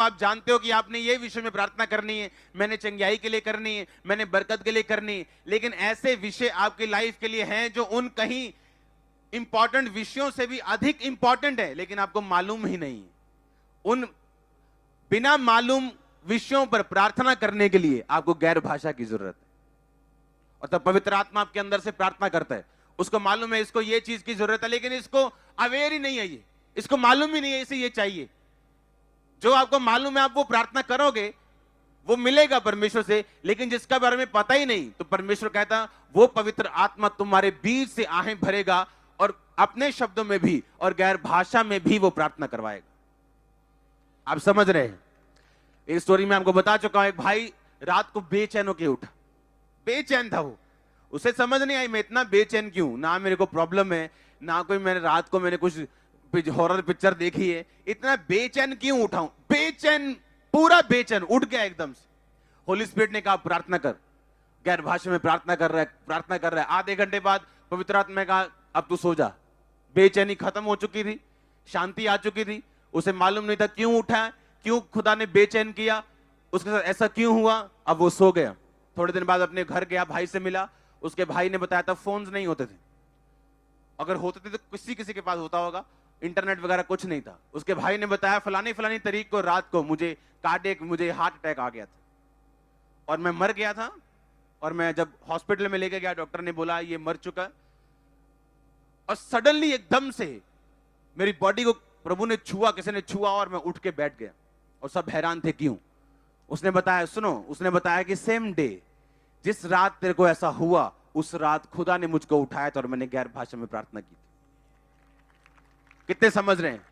आप जानते हो कि आपने ये विषय में प्रार्थना करनी है, मैंने चंगाई के लिए करनी है, मैंने बरकत के लिए करनी है, लेकिन ऐसे विषय आपकी लाइफ के लिए हैं जो उन कहीं इंपॉर्टेंट विषयों से भी अधिक इंपॉर्टेंट है, लेकिन आपको मालूम ही नहीं। उन बिना मालूम विषयों पर प्रार्थना करने के लिए आपको गैर भाषा की जरूरत है। और तब पवित्र आत्मा आपके अंदर से प्रार्थना करता है, उसको मालूम है इसको ये चीज की जरूरत है, लेकिन इसको अवेयर ही नहीं है, ये इसको मालूम ही नहीं है इसे ये चाहिए। जो आपको मालूम है आप वो प्रार्थना करोगे, वो मिलेगा परमेश्वर से, लेकिन जिसका बारे में पता ही नहीं, तो परमेश्वर कहता वो पवित्र आत्मा तुम्हारे बीच से आहें भरेगा और अपने शब्दों में भी और गैर भाषा में भी वो प्रार्थना करवाएगा। आप समझ रहे हैं? इस स्टोरी में आपको बता चुका हूं, एक भाई रात को बेचैन होकर उठा, बेचैन था वो, उसे समझ नहीं आई मैं इतना बेचैन क्यों, ना मेरे को प्रॉब्लम है, ना कोई मैंने रात को मैंने कुछ हॉरर पिक्चर देखी है, इतना बेचैन क्यों उठाऊं, बेचैन, पूरा बेचैन उठ गया एकदम से। होली स्पिरिट ने कहा प्रार्थना कर, गैर भाषा में प्रार्थना कर रहा है, प्रार्थना कर रहा है। आधे घंटे बाद पवित्र आत्मा ने कहा अब तू सो जा। बेचैनी खत्म हो चुकी थी, शांति आ चुकी थी, उसे मालूम नहीं था क्यों उठा, क्यों खुदा ने बेचैन किया, उसके साथ ऐसा क्यों हुआ। अब वो सो गया। थोड़े दिन बाद अपने घर गया, भाई से मिला, उसके भाई ने बताया था फोन्स नहीं होते थे, अगर होते थे तो किसी किसी के पास होता होगा, इंटरनेट वगैरह कुछ नहीं था। उसके भाई ने बताया फलानी फलानी तारीख को रात को मुझे हार्ट अटैक आ गया था और मैं मर गया था, और मैं जब हॉस्पिटल में लेके गया डॉक्टर ने बोला ये मर चुका है। और सडनली एकदम से मेरी बॉडी को प्रभु ने छुआ, किसी ने छुआ और मैं उठ के बैठ गया और सब हैरान थे क्यों। उसने बताया, सुनो, उसने बताया कि सेम डे जिस रात तेरे को ऐसा हुआ उस रात खुदा ने मुझको उठाया था और मैंने गैर भाषा में प्रार्थना की थी। कितने समझ रहे हैं?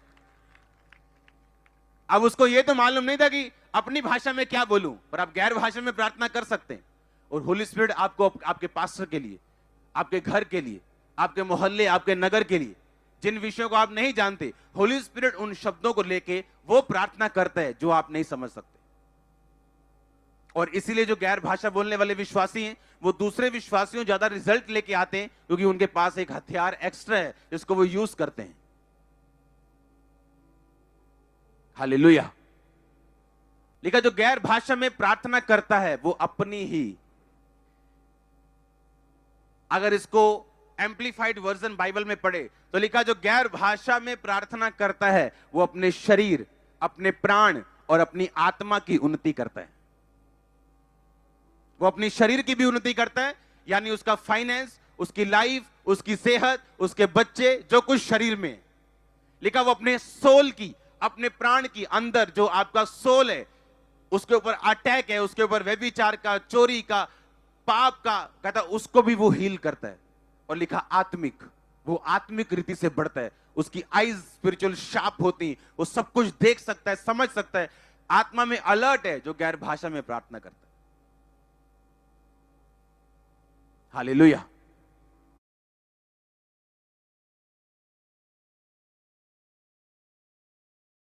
अब उसको यह तो मालूम नहीं था कि अपनी भाषा में क्या बोलूं, पर आप गैर भाषा में प्रार्थना कर सकते हैं। और होली स्पिरिट आपको आपके पास्टर के लिए, आपके घर के लिए, आपके मोहल्ले, आपके नगर के लिए, जिन विषयों को आप नहीं जानते, होली स्पिरिट उन शब्दों को लेके वो प्रार्थना करता है जो आप नहीं समझ सकते। और इसीलिए जो गैर भाषा बोलने वाले विश्वासी हैं वो दूसरे विश्वासियों ज्यादा रिजल्ट लेके आते हैं, क्योंकि उनके पास एक हथियार एक्स्ट्रा है जिसको वो यूज करते हैं। हालेलुया। लिखा जो गैर भाषा में प्रार्थना करता है वो अपनी ही, अगर इसको एम्पलीफाइड वर्जन बाइबल में पढ़े तो लिखा जो गैर भाषा में प्रार्थना करता है वो अपने शरीर, अपने प्राण और अपनी आत्मा की उन्नति करता है। वो अपनी शरीर की भी उन्नति करता है, यानी उसका फाइनेंस, उसकी लाइफ, उसकी सेहत, उसके बच्चे, जो कुछ शरीर में। लिखा वो अपने सोल की, अपने प्राण की, अंदर जो आपका सोल है उसके ऊपर अटैक है, उसके ऊपर व्यभिचार का, चोरी का, पाप का, कहता उसको भी वो हील करता है। और लिखा आत्मिक, वो आत्मिक रीति से बढ़ता है, उसकी आईज स्पिरिचुअल शार्प होती, वो सब कुछ देख सकता है, समझ सकता है, आत्मा में अलर्ट है जो गैर भाषा में प्रार्थना करता है। हालेलुया।